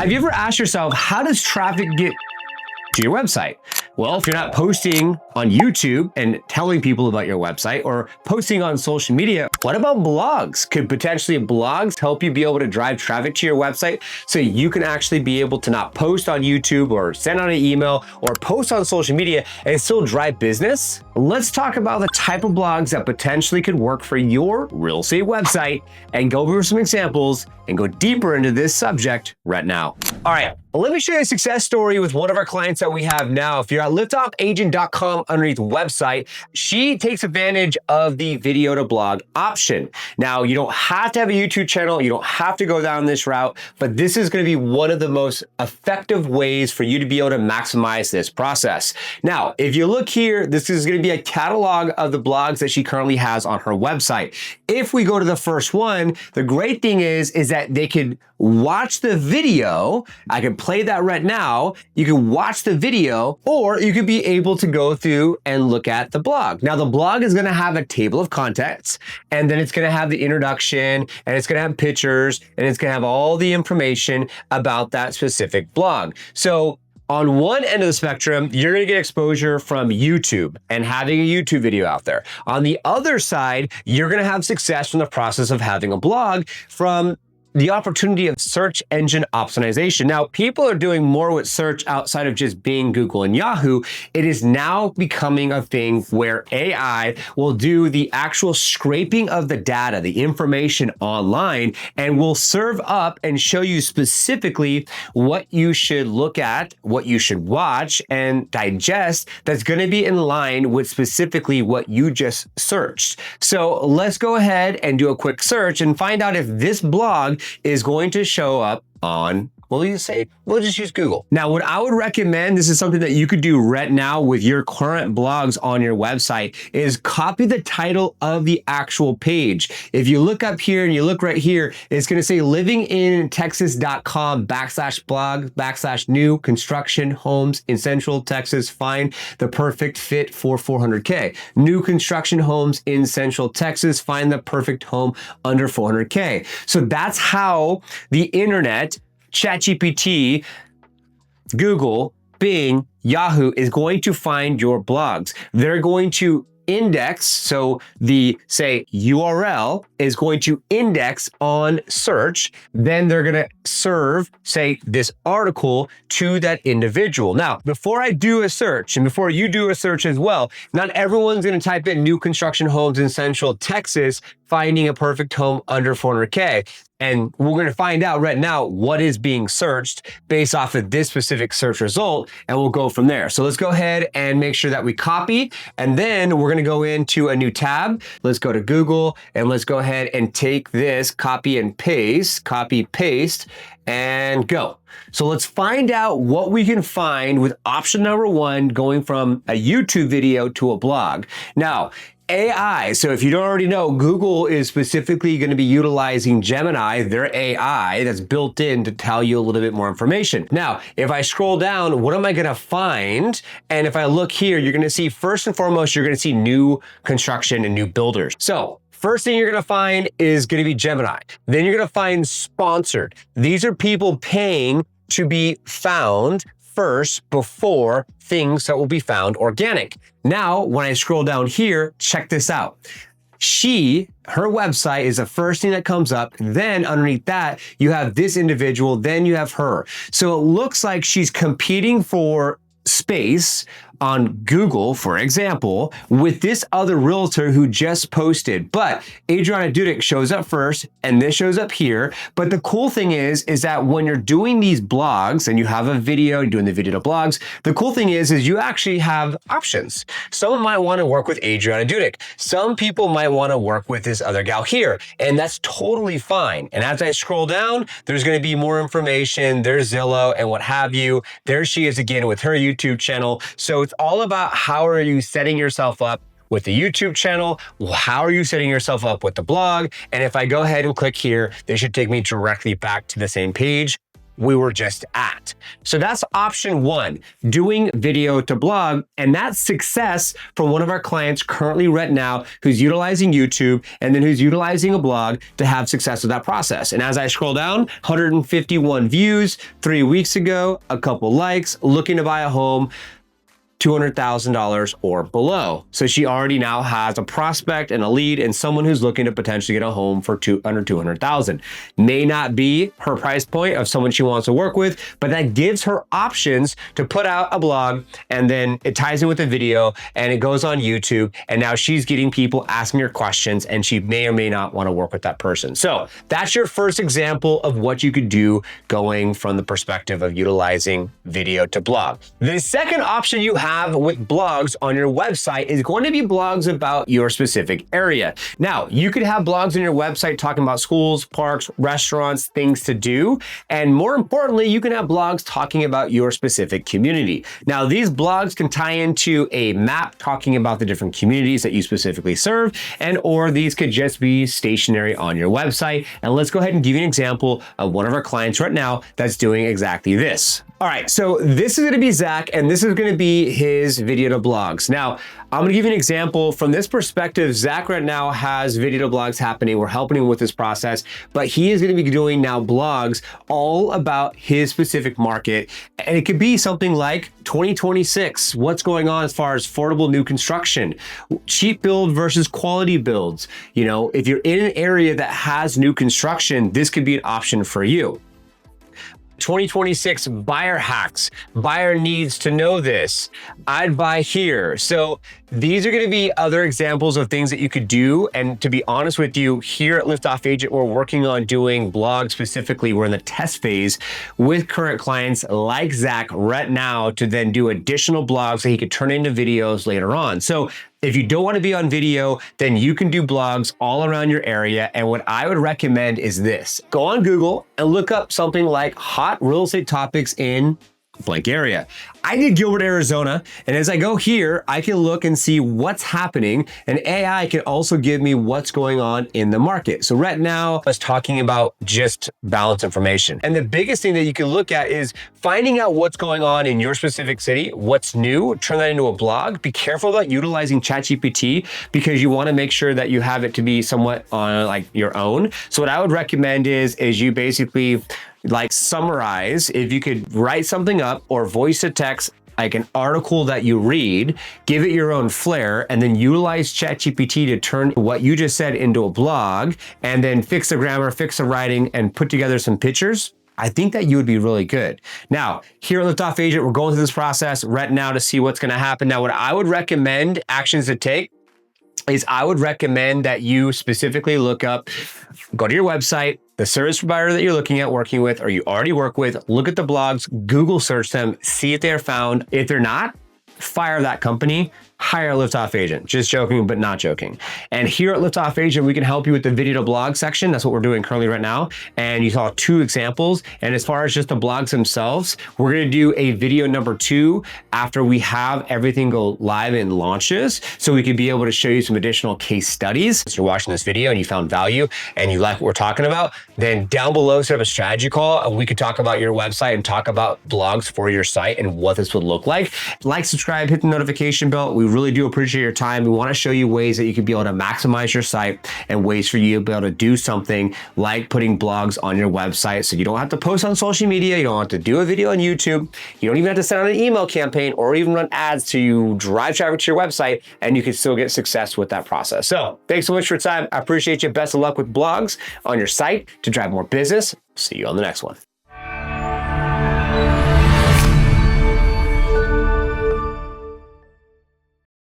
Have you ever asked yourself, how does traffic get to your website? Well, if you're not posting on YouTube and telling people about your website or posting on social media, what about blogs? Could potentially blogs help you be able to drive traffic to your website so you can actually be able to not post on YouTube or send out an email or post on social media and still drive business? Let's talk about the type of blogs that potentially could work for your real estate website and go over some examples and go deeper into this subject right now. All right, let me show you a success story with one of our clients that we have now. If you're at liftoffagent.com underneath website, she takes advantage of the video to blog option. Now, you don't have to have a YouTube channel. You don't have to go down this route, but this is going to be one of the most effective ways for you to be able to maximize this process. Now, if you look here, this is going to be a catalog of the blogs that she currently has on her website. If we go to the first one, the great thing is that they could watch the video. I can play that right now. You can watch the video, or you could be able to go through and look at the blog. Now, the blog is going to have a table of contents, and then it's going to have the introduction, and it's going to have pictures, and it's going to have all the information about that specific blog. So on one end of the spectrum, you're going to get exposure from YouTube and having a YouTube video out there. On the other side, you're going to have success from the process of having a blog from the opportunity of search engine optimization. Now, people are doing more with search outside of just Bing, Google, and Yahoo. It is now becoming a thing where AI will do the actual scraping of the data, the information online, and will serve up and show you specifically what you should look at, what you should watch and digest that's going to be in line with specifically what you just searched. So let's go ahead and do a quick search and find out if this blog is going to show up on, we'll just use Google. Now, what I would recommend, this is something that you could do right now with your current blogs on your website, is copy the title of the actual page. If you look up here and you look right here, it's going to say livingintexas.com/blog/new construction homes in Central Texas. Find the perfect fit for 400K. New construction homes in Central Texas. Find the perfect home under 400K. So that's how the internet, ChatGPT, Google, Bing, Yahoo is going to find your blogs. They're going to index, so the, say, URL is going to index on search, then they're going to serve, say, this article to that individual. Now, before I do a search, and before you do a search as well, not everyone's going to type in new construction homes in Central Texas, finding a perfect home under 400K. And we're going to find out right now what is being searched based off of this specific search result, and we'll go from there. So let's go ahead and make sure that we copy, and then we're going to go into a new tab. Let's go to Google, and let's go ahead and take this, copy, paste, and go. So let's find out what we can find with option number one, going from a YouTube video to a blog. Now, AI. So if you don't already know, Google is specifically going to be utilizing Gemini, their AI that's built in to tell you a little bit more information. Now, if I scroll down, what am I going to find? And if I look here, you're going to see, first and foremost, you're going to see new construction and new builders. So first thing you're going to find is going to be Gemini. Then you're going to find sponsored. These are people paying to be found first before things that will be found organic. Now, when I scroll down here, check this out. Her website is the first thing that comes up. Then underneath that, you have this individual, then you have her. So it looks like she's competing for space on Google, for example, with this other realtor who just posted. But Adriana Dudick shows up first, and this shows up here. But the cool thing is that when you're doing these blogs and you have a video, you're doing the video to blogs, the cool thing is you actually have options. Someone might want to work with Adriana Dudick. Some people might want to work with this other gal here, and that's totally fine. And as I scroll down, there's going to be more information. There's Zillow and what have you. There she is again with her YouTube channel. So it's all about how are you setting yourself up with the YouTube channel, how are you setting yourself up with the blog, and if I go ahead and click here, they should take me directly back to the same page. we were just at. So that's option one, doing video to blog. And that's success from one of our clients currently right now who's utilizing YouTube and then who's utilizing a blog to have success with that process. And as I scroll down, 151 views 3 weeks ago, a couple likes, looking to buy a home, $200,000 or below. So she already now has a prospect and a lead and someone who's looking to potentially get a home for under 200,000. May not be her price point of someone she wants to work with, but that gives her options to put out a blog and then it ties in with a video and it goes on YouTube. And now she's getting people asking her questions and she may or may not want to work with that person. So that's your first example of what you could do going from the perspective of utilizing video to blog. The second option you have with blogs on your website is going to be blogs about your specific area. Now, you could have blogs on your website talking about schools, parks, restaurants, things to do. And more importantly, you can have blogs talking about your specific community. Now, these blogs can tie into a map talking about the different communities that you specifically serve, and or these could just be stationary on your website. And let's go ahead and give you an example of one of our clients right now that's doing exactly this. All right, so this is gonna be Zach, and this is gonna be his video to blogs. Now, I'm gonna give you an example. From this perspective, Zach right now has video to blogs happening. We're helping him with this process, but he is gonna be doing now blogs all about his specific market. And it could be something like 2026, what's going on as far as affordable new construction, cheap build versus quality builds. You know, if you're in an area that has new construction, this could be an option for you. 2026 buyer hacks. Buyer needs to know this. I'd buy here. So these are going to be other examples of things that you could do. And to be honest with you, here at Liftoff Agent, we're working on doing blogs specifically. We're in the test phase with current clients like Zach right now to then do additional blogs that he could turn into videos later on. So if you don't want to be on video, then you can do blogs all around your area. And what I would recommend is this. Go on Google and look up something like hot real estate topics in blank area. I did Gilbert, Arizona. And as I go here, I can look and see what's happening. And AI can also give me what's going on in the market. So right now, I was talking about just balance information. And the biggest thing that you can look at is finding out what's going on in your specific city, what's new, turn that into a blog. Be careful about utilizing ChatGPT because you want to make sure that you have it to be somewhat on like your own. So what I would recommend is you basically like summarize, if you could write something up or voice to text, like an article that you read, give it your own flair, and then utilize ChatGPT to turn what you just said into a blog, and then fix the grammar, fix the writing, and put together some pictures. I think that you would be really good. Now, here at Liftoff Agent, we're going through this process right now to see what's gonna happen. Now, what I would recommend actions to take is I would recommend that you specifically look up, go to your website, the service provider that you're looking at working with or you already work with, look at the blogs, Google search them, see if they're found. If they're not, fire that company, hire a Liftoff Agent. Just joking, but not joking. And here at Liftoff Agent, we can help you with the video to blog section. That's what we're doing currently right now. And you saw 2 examples. And as far as just the blogs themselves, we're gonna do a video number 2 after we have everything go live and launches. So we could be able to show you some additional case studies. If you're watching this video and you found value and you like what we're talking about, then down below, set up a strategy call. And we could talk about your website and talk about blogs for your site and what this would look like. Like, subscribe, hit the notification bell. We really do appreciate your time. We want to show you ways that you can be able to maximize your site and ways for you to be able to do something like putting blogs on your website so you don't have to post on social media, you don't have to do a video on YouTube, you don't even have to send out an email campaign or even run ads to drive traffic to your website, and you can still get success with that process. So thanks so much for your time. I appreciate you. Best of luck with blogs on your site to drive more business. See you on the next one.